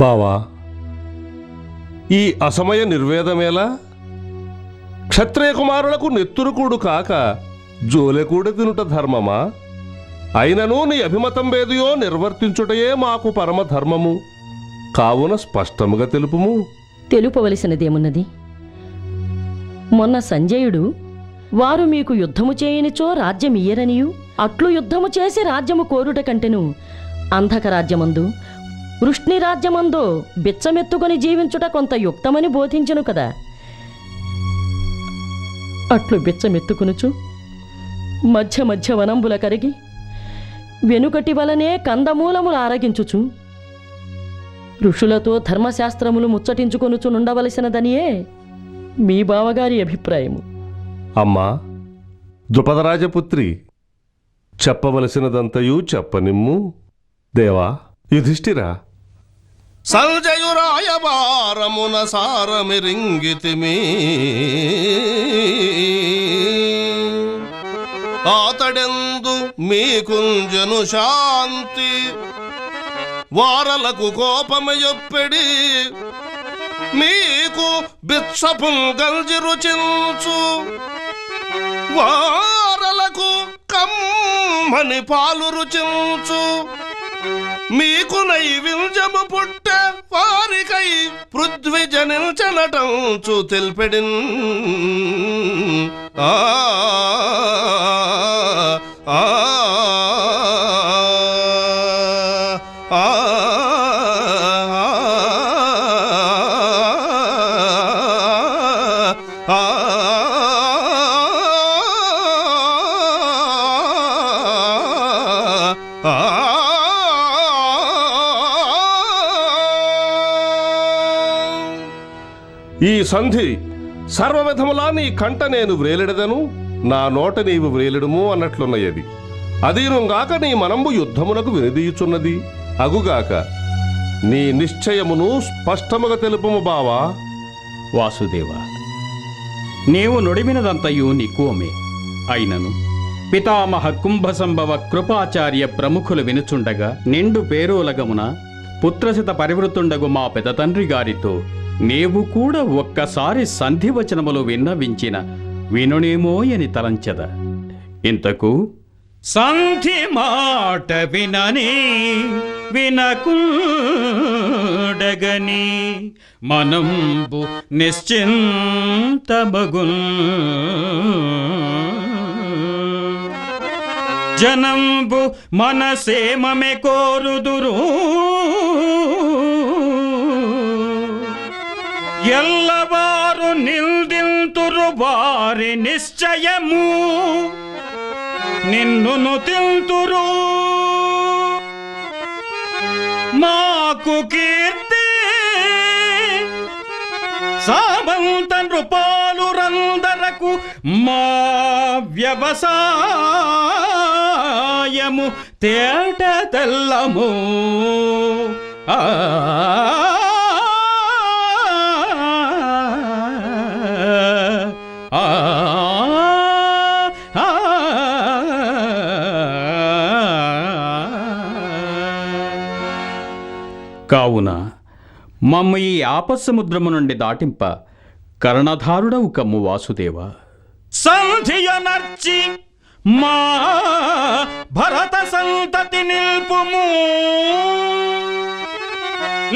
బావా, ఈ అసమయ నిర్వేదమేలా? క్షత్రియ కుమారులకు నెత్తురుకూడు కాక జోలెకూడ తినుట ధర్మమా? అయినను నీ అభిమతం వేదియో నిర్వర్తించుటయే మాకు పరమధర్మము. కావున స్పష్టముగా తెలుపుము. తెలుపవలసినదేమున్నది? మొన్న సంజయుడు వారు మీకు యుద్ధము చేయనిచో రాజ్యమియ్యరనియు, అట్లు యుద్ధము చేసి రాజ్యము కోరుట కంటెను అంధక రాజ్యమందు వృష్ణి రాజ్యమందో బిచ్చమెత్తుకొని జీవించుట కొంత యుక్తమని బోధించెను కదా. అట్లు బిచ్చమెత్తుకునుచు మధ్య మధ్య వనంబుల కరిగి వెనుకటి వలనే కందమూలములు ఆరగించుచు ఋషులతో ధర్మశాస్త్రములు ముచ్చటించుకొనుచు నుండవలసినదనియే మీ బావగారి అభిప్రాయము. అమ్మా ద్రుపదరాజపుత్రి, చెప్పవలసినదంతయు చెప్పనిమ్ము. దేవా యుధిష్ఠిరా, సంజయురాయబారమున సారమిరింగితిమి, ఆతడెందు మీకుంజను శాంతి, వారలకు కోపమయొప్పెడి మీకు బిత్సపుం గంజి రుచించు, వారలకు కమ్మని పాలు రుచించు, మీకు నైవిల్జము పుట్టె వారికై పృథ్వీ జనించనటంచు తెల్పెడిన్. ఆ ఆ ఈ సంధి సర్వవిధములా నీ కంట నేను వ్రేలెడదను, నా నోట నీవు వ్రేలెడుము అన్నట్లున్నయది. అదీనుగాక నీ మనంబు యుద్ధమునకు వినిదీయుచున్నది. అగుగాక నీ నిశ్చయమును స్పష్టముగా తెలుపుము బావా. వాసుదేవ, నీవు నుడివినదంతయు నికోమే. అయినను పితామహ కుంభసంభవ కృపాచార్య ప్రముఖులు వినుచుండగా నిండు పేరోలగమున పుత్రశత పరివృతుండగు మా పెదతండ్రి గారితో నీవు కూడా ఒక్కసారి సంధివచనములు విన్నవించిన వినునేమోయని తలంచద. ఇంతకు సంధి మాట వినని వినకుండగని మనంబు నిశ్చింతమగున్, జనంబు మనసేమమె కోరుదురు, ఎల్లవారు నిల్దింతురు వారి నిశ్చయము, నిన్నును తింతురు మాకు కీర్తి, సామంత నృపాలు రందరకు మా వ్యవసాయము తేట తెల్లము. ఆ కావున మమ్మ ఈ ఆపస్సముద్రము నుండి దాటింప కర్ణధారుడవు కమ్ము వాసుదేవ. సంధియనర్చి మా భరత సంతతి నిల్పుము,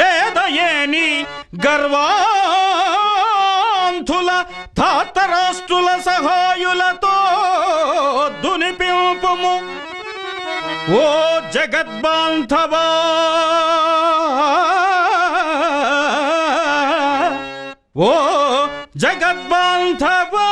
లేదయేని గర్వాంధుల ధాతరాష్ట్రుల సహాయులతో దునిపింపుము. ఓ జగద్బాంధవా, ఓ జగద్బాంధవా.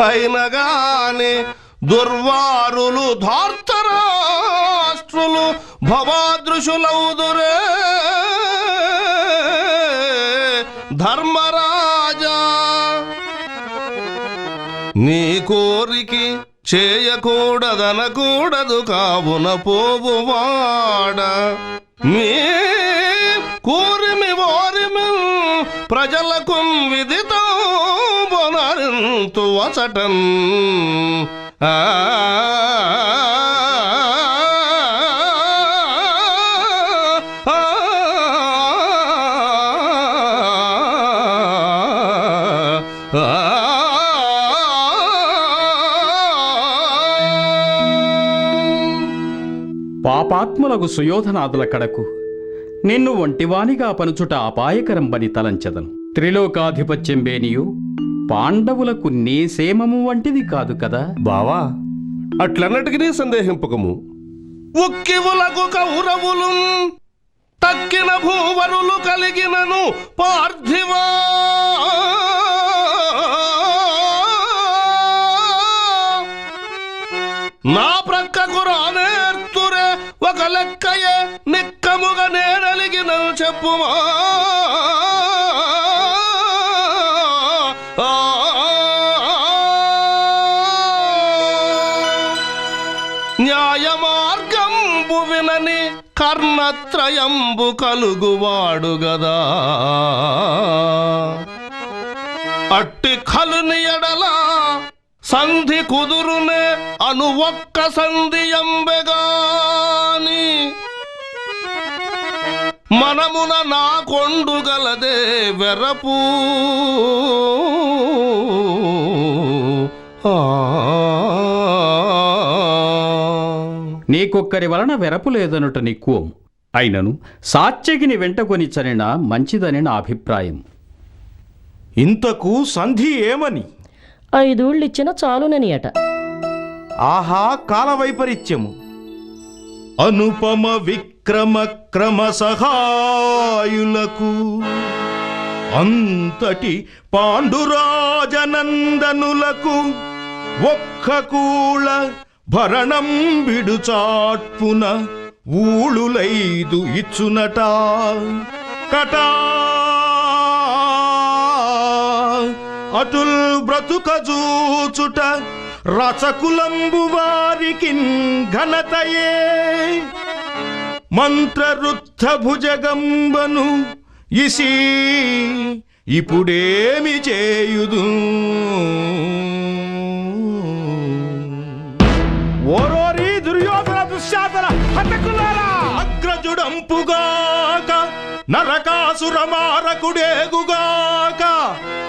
అయినగాని దుర్వారులు ధార్తరాష్ట్రులు భవాదృశులౌదురే ధర్మరాజా. నీ కోరికి చేయకూడదనకూడదు కావున పోవువాడ. మీ కూరిమి ఓరిమి ప్రజలకు విదితో బొనరింతు వచటన్. పాపాత్ములకు సుయోధనాదుల కడకు నిన్ను ఒంటివానిగా పనుచుట అపాయకరంబని తలంచెదను. త్రిలోకాధిపత్యం బేనియు పాండవులకు నీ సేమము వంటిది కాదు కదా. బావా అట్లన్నటికీ సందేహింపకము. ఉక్కివులకు కౌరవులు తక్కిన భూవరులు కలిగినను పార్థివా. నా ప్రక్కకు రానేర్తురే ఒక లెక్కయే నిక్కముగా నేనలిగిన చెప్పుమా. న్యాయ మార్గంబు వినని కర్ణత్రయంబు కలుగువాడు గదా. అట్టి కలుని ఎడలా సంధి కుదురునే అను ఒక్క సంధి ఎంబెగాని మనమున నా కొండుగలదే వెరపు. నీకొక్కరి వలన వెరపు లేదనుట నిక్కువం. అయినను సాత్యగిని వెంటకొని చనిన మంచిదని నా అభిప్రాయం. ఇంతకు సంధి ఏమని? 5 ఊళ్ళిచ్చిన చాలునని అట. ఆహా కాలవైపరీత్యము. అనుపమ విక్రమ క్రమ సహాయులకు అంతటి పాండురాజనందనులకు ఒక్క కూళ భరణం బిడుచాట్పున ఊళులైదు ఇచ్చునట కటా. అటుల్ బ్రతుకజూచుట రచకులంబు వారికి ఘనతయే. మంత్రరుద్ధ భుజగంబను ఇసి ఇప్పుడేమి చేయుదు. ఓరోరి దుర్యోధన దుశ్శాసన హతకులారా! అగ్రజుడంపుగాక నరకాసుర మారకుడేగుగాక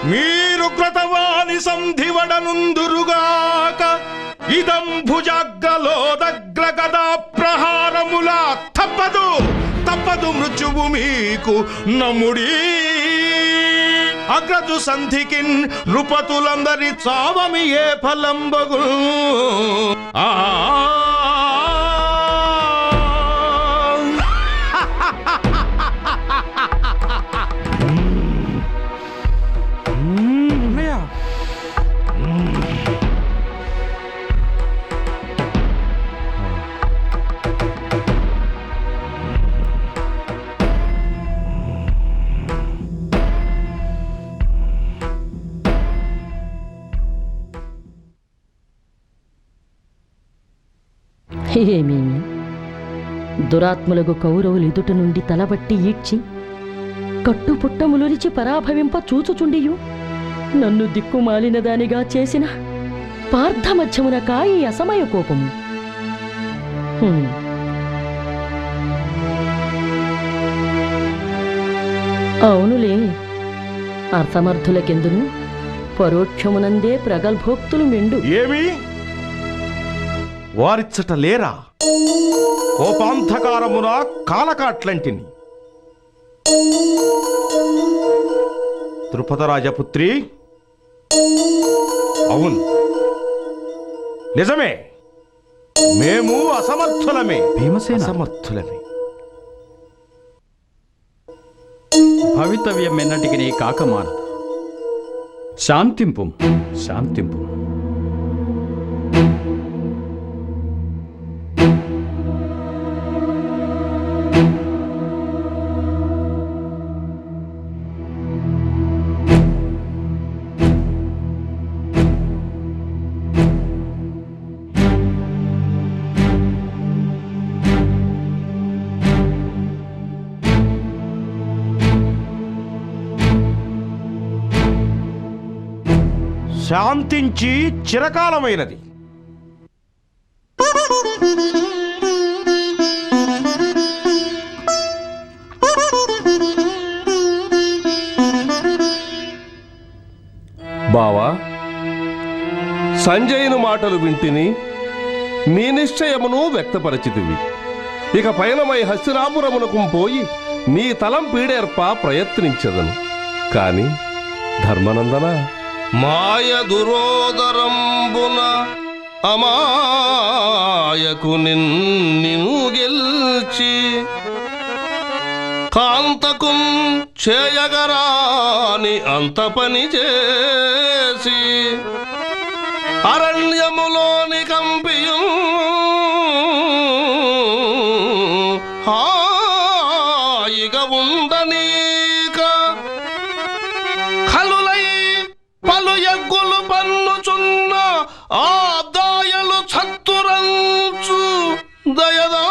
మీరు క్రతవాణి సంధివడనుందురుగాక. ఇదం భుజగ్రలోదగ్ర గదా ప్రహారముల తప్పదు తప్పదు మృత్యువు మీకు నముడి. అగ్రజు సంధికిన్ నృపతులందరి చావమి ఏ ఫలంబగు. ఆ ఏమేమి దురాత్ములకు కౌరవులు ఎదుట నుండి తలబట్టి ఈడ్చి కట్టుపుట్టములొలిచి పరాభవింప చూచుచుండియు నన్ను దిక్కుమాలిన దానిగా చేసిన పార్థమధ్యమున కాయి అసమయ కోపము. అవునులే, అర్థమర్థులకెందును పరోక్షమునందే ప్రగల్భోక్తులు మెండు. ఏమి వారిచ్చట లేరా? కోపాంధకారమున కాలకాట్లంటిని. ద్రుపదరాజపుత్రి, అవును నిజమే, మేము అసమర్థులమే. భీమసేన అసమర్థులమే. భవితవ్యం ఎన్నటికి నీ కాకమానదు. శాంతింపు శాంతింపు. శాంతించి చిరకాలమైనది. బావా, సంజయుని మాటలు వింటిని, నీ నిశ్చయమును వ్యక్తపరచితివి. ఇక పయనమై హస్తినాపురమునకు పోయి నీ తలం పీడేర్ప ప్రయత్నించదను. కాని ధర్మనందన, మాయ దురోదరంబున అమాయకు నిన్ను గెల్చి కాంతకు చేయగరాని అంత పని చేసి అరణ్యములోని కంపియు హాయిగా ఉండనీక కలులై పలు ఎగ్గులు పన్నుచున్న ఆ దాయలు చత్తురంచు దయదాల్చదవు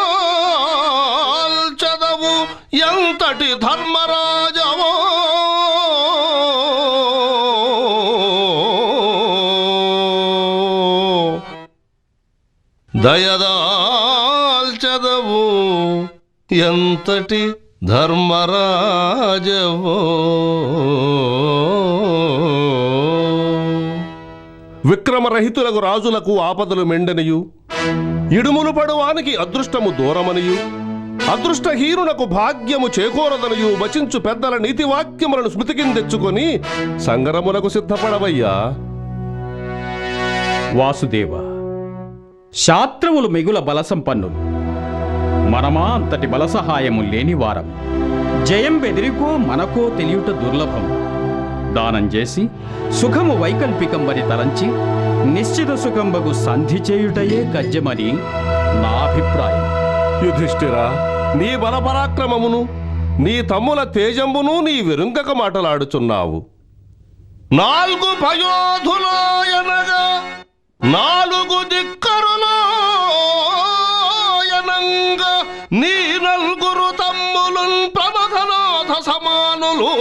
ఎంతటి ధర్మరాజవో. దయదాల్చదవు ఎంతటి ధర్మరాజవో. విక్రమరహితులకు రాజులకు ఆపదలు మెండనియు, ఇడుములు పడువానికి అదృష్టము దూరమనియు, అదృష్టహీనునకు భాగ్యము చేకూరదనియు వచించు పెద్దల నీతివాక్యములను స్మృతికిందెచ్చుకొని సంగరమునకు సిద్ధపడవయ్యా. వాసుదేవ, శాస్త్రములు మిగుల బలసంపన్నులు, మనమా అంతటి బలసహాయము లేనివారం. జయం బెదిరికో మనకో తెలియుట దుర్లభం. దానం చేసి సుఖము వైకల్పికంబని తలంచి నిశ్చిత సుఖంబగు సంధి చేయుటయే గజ్జమని నా అభిప్రాయం. యుధిష్ఠిరా, నీ బలపరాక్రమమును నీ తమ్ముల తేజంబును నీ వెరుంగక మాటలాడుచున్నావు. 4 పయోధులాయనగా 4 దిక్కరులాయనంగా నీ 4 తమ్ములున్ ప్రమథనాథ సమానులు.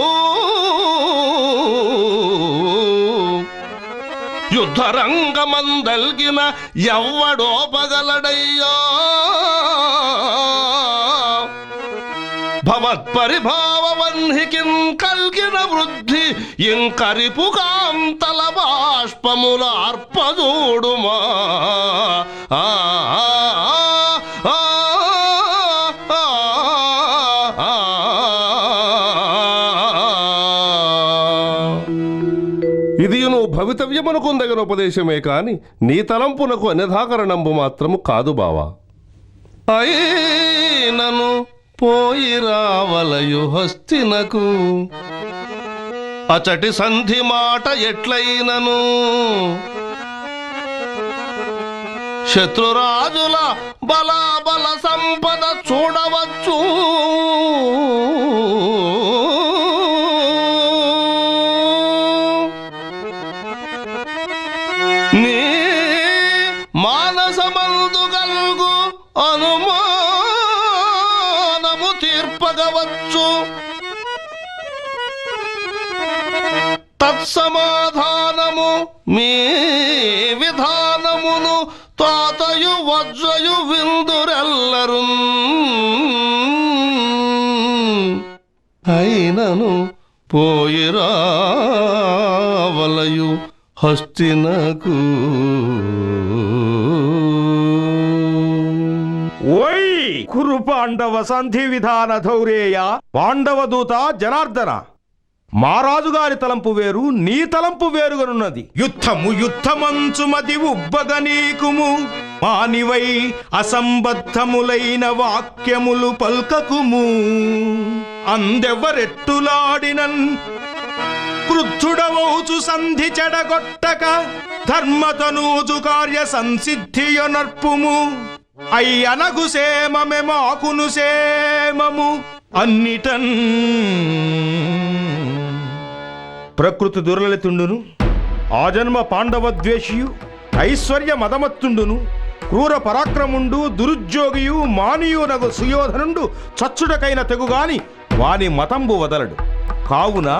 యుద్ధరంగమందల్గిన ఎవ్వడోపగలడయ్యా. భవత్పరిభావవన్హికిన్ కల్గిన వృద్ధి ఇంకరిపు కాంతల బాష్పముల అర్పదూడుమా. ఇదియును భవితవ్యమునకుందగిన ఉపదేశమే కాని నీ తలంపునకు అన్యథాకరణంబు మాత్రము కాదు బావా. అయినను పోయి రావలయు హస్తినకు అచటి సంధి మాట ఎట్లయినను శత్రురాజుల బలాబల సంపద చూడవచ్చు. నీ మానసమందు గల్గు అనుమానము తీర్పగవచ్చు. తత్సమాధానము మీ విధానమును తాతయు వజ్రయు విందురెల్లరు. అయినను పోయి రావలయు హస్తినకు. ఓయ్ కురు పాండవ సంధి విధాన ధౌరేయ పాండవ దూత జనార్దన, మా రాజుగారి తలంపు వేరు, నీ తలంపు వేరుగనున్నది. యుద్ధమంచుమది ఉబ్బగనీకుము మానివై అసంబద్ధములైన వాక్యములు పల్కకుము. అందెవరెట్టులాడినన్ వృద్ధుడవౌచు సంధి చెడగొట్టక ధర్మతనూజు కార్య సంసిద్ధియ నర్పుము అయ్యనగు సేమమె మాకును సేమము అన్నిటన్. ప్రకృతి దుర్లలితుండును, ఆజన్మ పాండవద్వేషియు, ఐశ్వర్య మదమత్తుండును, క్రూర పరాక్రముండు, దురుద్యోగియు, మానియునగు సుయోధనుండు చచ్చుడకైన తెగుగాని వాని మతంబు వదలడు. కావున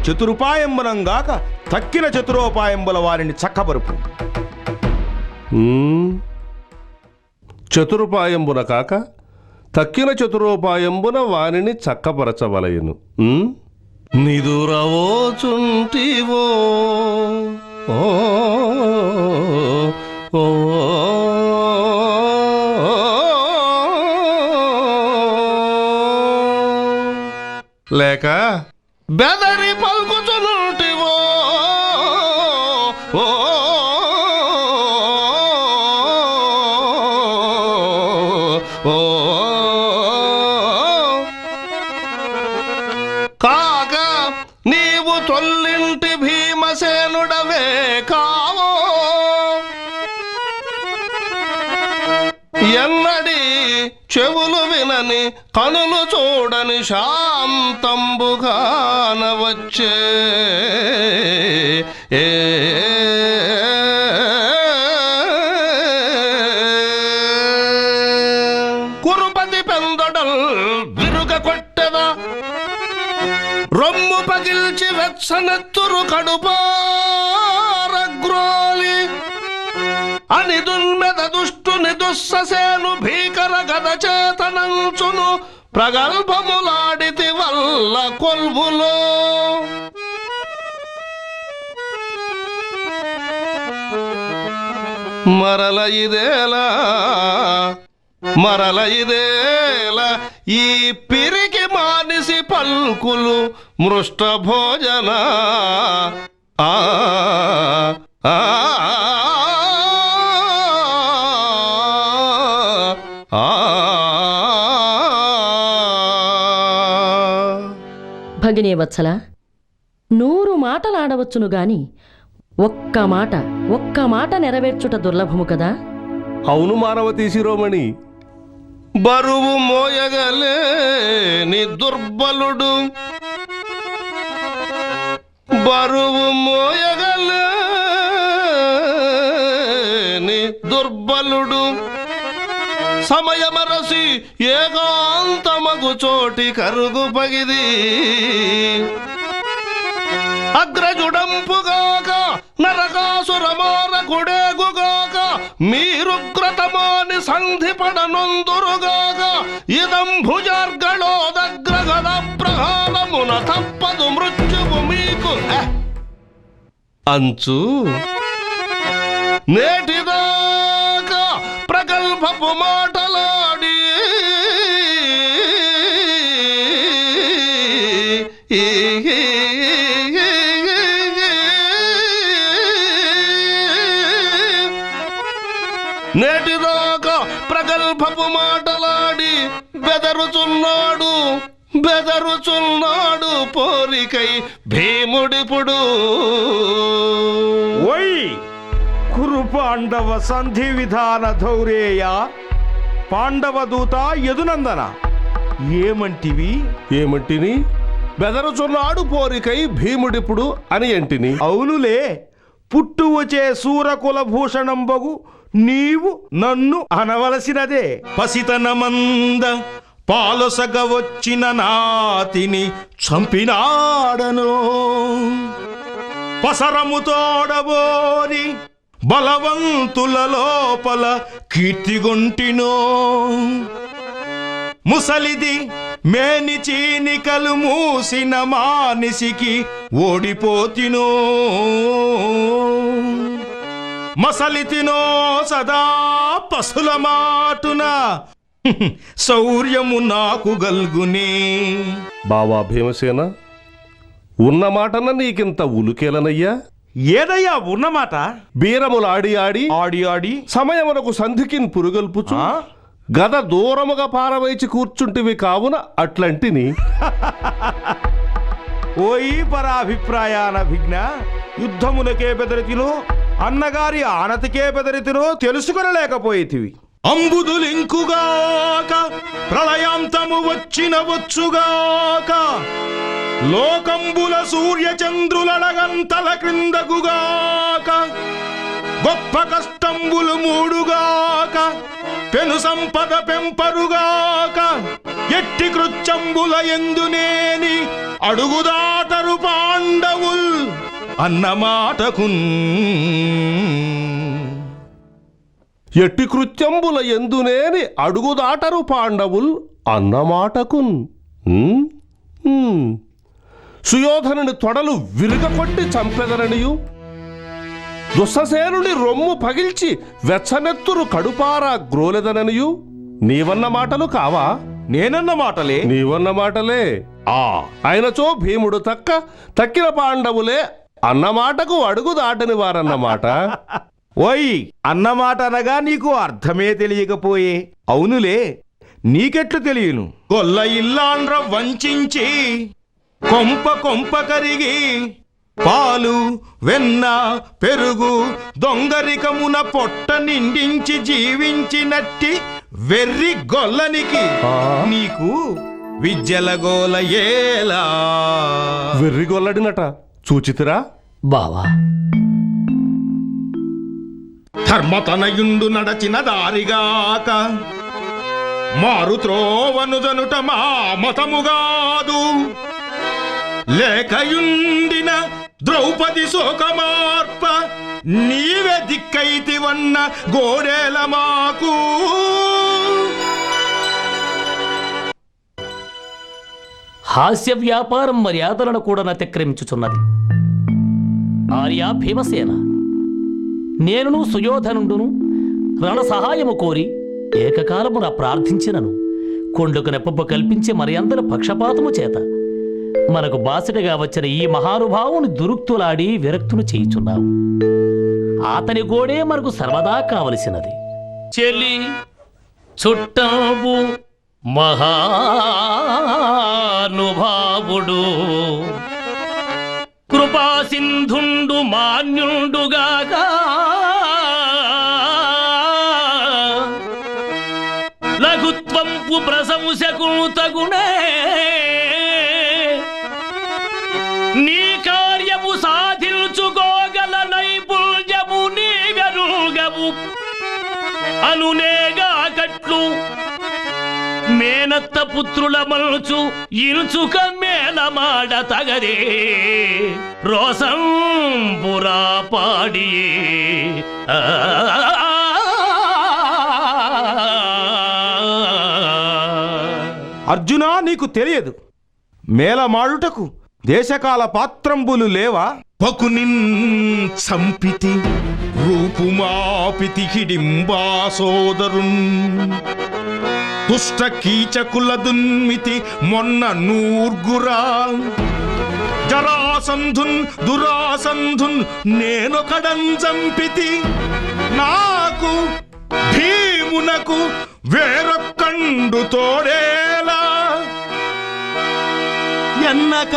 చతురుపాయంబునంగాక తక్కిన చతురోపాయంబుల వారిని చక్కబరుపు. చతురుపాయంబున కాక తక్కిన చతురోపాయంబున వానిని చక్కపరచవలయును. నిదురవోచుంటివో ఓ ఓ లేక బెదరి పలుకుచునుంటివో ఓ ఓ కాక నీవు తొల్లింటి భీమసేనుడవే కావో ఎన్నడి చెవులు వినని కనులు చూడని శాంతంబుగానవచ్చే కురుపతి పెందడల్ విరుగ కొట్టెదా రొమ్ము పగిల్చి వెచ్చనెత్తురు కడుపారగ్రోలి అని దున్మెద దుష్టుని దుస్ససేను భీకర గద చేతనంచును ప్రగల్భములాడితి వల్ల కొల్వులో మరల ఇదేలా ఈ పిరికి మానిసి పల్కులు మృష్ట భోజన ఆ ఆ భగినీ వత్సల, 100 మాటలాడవచ్చును గాని ఒక్క మాట నెరవేర్చుట దుర్లభము కదా. అవును మానవతీ శిరోమణి. బరువు మోయగలేని దుర్బలుడు, బరువు మోయగలేని దుర్బలుడు సమయమరసి ఏకాంతమగు చోటి కరుగు పగిది అగ్రజుడంపుగాక నరకాసురమార గుడేగుగాక మీరుగ్రతమాని సంధిపడనొందురుగాక ఇదం భుజర్గళోదగ్రగద ప్రహారమున తప్పదు మృత్యువు మీకు అంచు నేటిదాకా ప్రగల్భపు మాటలాడి నేటిదాకా ప్రగల్భపు మాటలాడి బెదరుచున్నాడు పోరికై భీముడిపుడు. ఓయ్ కురు పాండవ సంధి విధాన ధౌరేయ పాండవదూత యదునందన, ఏమంటిని బెదరుచున్నాడు పోరికై భీముడిపుడు అని ఎంటిని. అవునులే, పుట్టు వచ్చే సూరకుల భూషణంబగు నీవు నన్ను అనవలసినదే. పసితనమంద పాలసగ వచ్చిన నాతిని చంపినాడను పసరము తోడబోరి బలవంతుల లోపల కీర్తిగొంటినో ముసలిది మేని చీనికలు మూసిన మానిసికి ఓడిపోతినో మసలితినో సదా పశుల మాటున శౌర్యము నాకు గల్గునే. బావా భీమసేన, ఉన్న మాటన నీకింత ఉలుకేలనయ్యా? ఏదయ్యా ఉన్నమాట? బీరములాడి ఆడి ఆడి సమయమునకు సంధికిన్ పురుగల్పుచు గద దూరముగా పారవైచి కూర్చుంటివి కావున అట్లంటిని. ఓయి పరాభిప్రాయాన విఘ్న యుద్ధమునకే బెదరితినో అన్నగారి ఆనతికే బెదరితినో తెలుసుకొనలేకపోయేతివి. అంబుదులింకుగాక ప్రళయాంతము వచ్చిన వచ్చుగాక లోకంబుల సూర్యచంద్రులడగంతల క్రిందకుగాక గొప్ప కష్టంబులు మూడుగాక పెను సంపద పెంపరుగాక ఎట్టి కృత్యంబుల ఎందునేని అడుగుదాటరు పాండవుల్ అన్నమాటకున్. ఎట్టి కృత్యంబుల ఎందునేని అడుగుదాటరు పాండవుల్ అన్నమాటకున్. సుయోధనుని తొడలు విరుగకొట్టి చంపెదరనియు దుస్ససేనుని రొమ్ము పగిల్చి వెచ్చనెత్తురు కడుపారా గ్రోలెదననియు నీవన్న మాటలు కావా? నేనన్న మాటలే. నీవన్న మాటలే. ఆయనచో భీముడు తక్కిన పాండవులే అన్నమాటకు అడుగు దాటని వారన్నమాట. ఓయ్ అన్నమాట అనగా నీకు అర్థమే తెలియకపోయే. అవునులే, నీకెట్లు తెలియను? గొల్ల ఇల్లాండ్ర వంచించి కొంప కొంప కరిగి పాలు వెన్న పెరుగు దొంగరికమున పొట్ట నిండించి జీవించినట్టి వెర్రి గొల్లనికి నీకు విద్యలగోల ఏలా? వెర్రిగొల్లడినట చూచితిరా బావా? ధర్మతనయుండు నడచిన దారిగాక మారు త్రోవనుదనుట మా మతముగాదు. లేకయుండిన ద్రౌపది శోకమార్ప నీవే దిక్కైతివన్న గోడేల మాకు. హాస్య వ్యాపారం మర్యాదలను కూడా నతిక్రమించుచున్నది. ఆర్య భీమసేన, నేనును సుయోధనుండును రణ సహాయము కోరి ఏకకాలమున ప్రార్థించినను కొండుకు నెప్పపు కల్పించి మరి అందరి పక్షపాతము చేత మనకు బాసటగా వచ్చిన ఈ మహానుభావుని దురుక్తులాడి విరక్తును చేయుచున్నావు. అతని గోడే మనకు సర్వదా కావలసినది. చెల్లి చుట్టము మహానుభావుడు కృపా సింధుండు మాన్యుండుగాక లఘుత్వంపు ప్రశంసకును తగునే నీ కార్యము సాధించుకోగల నైపుణ్యము నీవెరుగవు అనునేగా కట్లు మేనత్త పుత్రుల మలుచు ఇరుచుక మేలమాడ తగదే రోసం పురా పాడి. అర్జునా, నీకు తెలియదు మేలమాడుటకు దేశకాల పాత్రంబులు లేవా? పకునిన్ సంపితి రూపుమాపితి హిడింబా సోదరున్ దుష్ట కీచకుల దున్మితి మొన్న నూర్గురా జరాసంధున్ దురాసంధున్ నేనొకడం చంపితి నాకు భీమునకు వేరొక్కండు తోడేలా ఎన్నక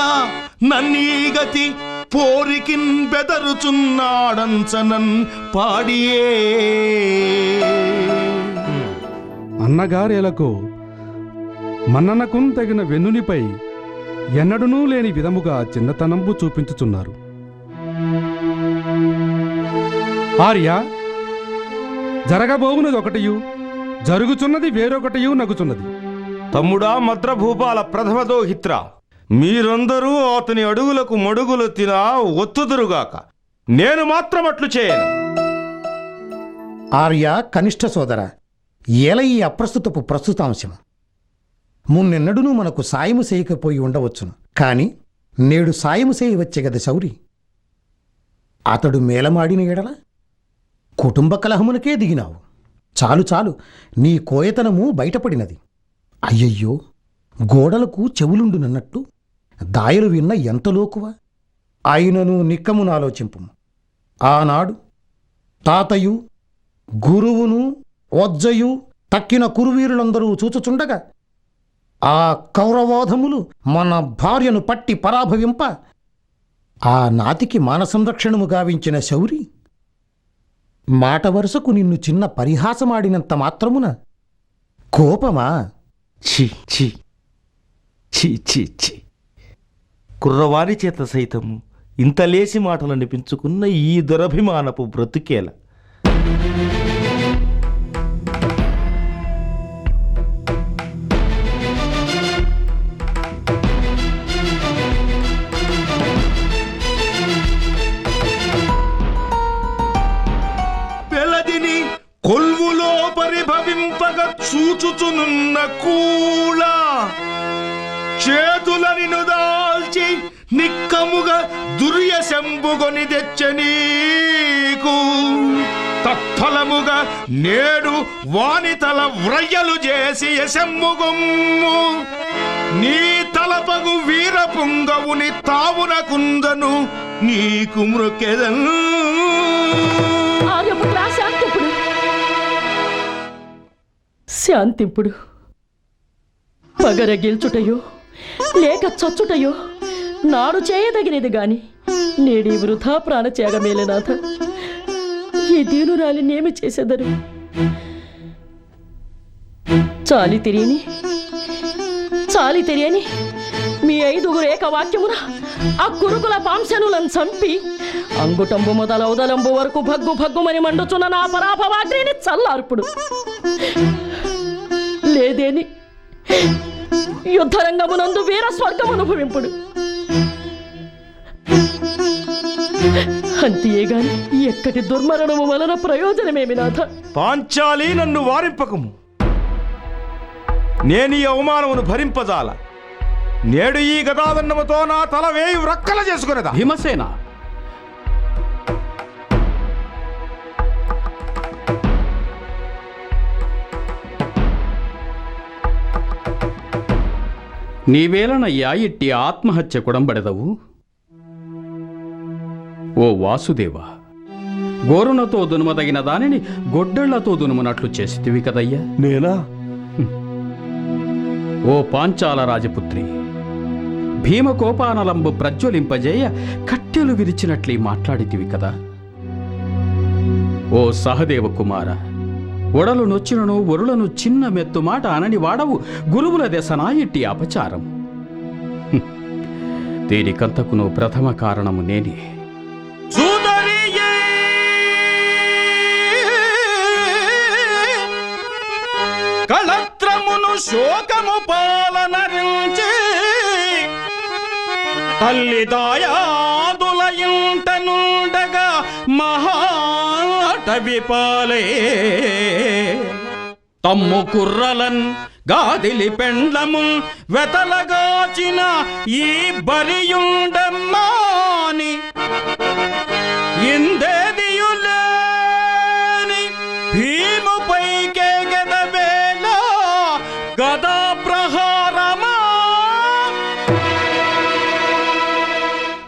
నన్నీగతి పోరికిన్ బెదరుచున్నాడంచనన్ పాడియే. అన్నగారేలకు మన్ననకున్ తగిన వెన్నునిపై ఎన్నడూనూ లేని విధముగా చిన్నతనంబు చూపించుచున్నారు. ఆర్య, జరగబోవునది ఒకటియు జరుగుచున్నది వేరొకటియు నగుచున్నది. తమ్ముడా మద్రభూపాల ప్రథమ దోహిత్ర, మీరందరూ అతని అడుగులకు మడుగులు తినా ఒత్తుదురుగాక. నేను మాత్రం అట్లు చేయను. ఆర్య కనిష్ఠ సోదర, ఏల ఈ అప్రస్తుతపు ప్రస్తుతాంశం మున్నెన్నడూనూ మనకు సాయము చేయకపోయి ఉండవచ్చును, కాని నేడు సాయము చేయవచ్చే గద శౌరి. అతడు మేలమాడిన ఎడల కుటుంబ కలహమునకే దిగినావు. చాలు చాలు, నీ కోయతనము బయటపడినది. అయ్యయ్యో, గోడలకు చెవులుండునన్నట్టు దాయలు విన్న ఎంత లోకువ. ఆయనను నిక్కమును ఆలోచింపు. ఆనాడు తాతయు గురువును వజ్జయు తక్కిన కురువీరులందరూ చూచుచుండగా ఆ కౌరవోధములు మన భార్యను పట్టి పరాభవింప ఆ నాతికి మానసంరక్షణము గావించిన శౌరి మాట వరుసకు నిన్ను చిన్న పరిహాసమాడినంత మాత్రమున కోపమా? ఛీ ఛీ ఛీ ఛీ ఛీ కుర్రవారి చేత సైతము ఇంత లేసి మాటలు అనిపించుకున్న ఈ దురభిమానపు బ్రతుకేల. వెలదిని కొల్వులో పరిభవింపగ చూచుచునున్న కూళ చేతులని నుదాల్చి నిక్కముగా దుర్యశంబుగొని తెచ్చనీకు తత్ఫలముగా నేడు వానితల వ్రయ్యలు చేసి యశమ్ముగొమ్ము నీ తలపగు వీరపుంగవుని తావున కుందను నీకు మృకెదన్. ఆర్యపుత్రా, శాంతింపుడు, శాంతింపుడు. పగర గెల్చుటయో లేక చచ్చుటయో నాడు చేయదగినది గాని నేడి వృధా ప్రాణత్యాగమేలనాథ. ఈ దీనురాలినేమి చేసేదరు? చాలి తెలియని మీ 5గురు ఏకవాక్యమున ఆ కురుకుల పాంశనులను చంపి అంగుటంబు మొదలౌదలంబు వరకు భగ్గు భగ్గుమని మండుచున్న నా పరాపవాగ్నిని చల్లార్పుడు. లేదేని యుద్ధరంగమునందు వీర స్వర్గం అనుభవింపుడు. అంతేగాని ఎక్కడి దుర్మరణము వలన ప్రయోజనమేమి నాథ? పాంచాలి, నన్ను వారింపకము. నేను ఈ అవమానమును భరింపజాల. నేడు ఈ గదాదండముతో నా తల వేయి వ్రక్కల చేసుకునేదా. భీమసేన, నీవేలనయ్యా ఇట్టి ఆత్మహత్య కుడంబడెదవు? ఓ వాసుదేవ, గోరునతో దునుమదగిన దానిని గొడ్డళ్లతో దునుమునట్లు చేసితివి కదయ్యా. నేనా? ఓ పాంచాల రాజపుత్రి, భీమకోపానలంబు ప్రజ్వలింపజేయ కట్టెలు విరిచినట్లే మాట్లాడితివి కదా. ఓ సహదేవ కుమార, ఒడలు నొచ్చినను ఒరులను చిన్న మెత్తు మాట అనని వాడవు గురువుల దెసనా ఇట్టి అపచారం. దీనికంతకును ప్రథమ కారణము నేనే. కళత్రమును శోకము పాలనరించి తల్లిదాయాదుల ఇంట నుండగా మహాటవి పాలే తమ్ము కుర్రలన్ గాదిలి పెండ్లము వెతలగాచిన ఈ బరియుండమ్మా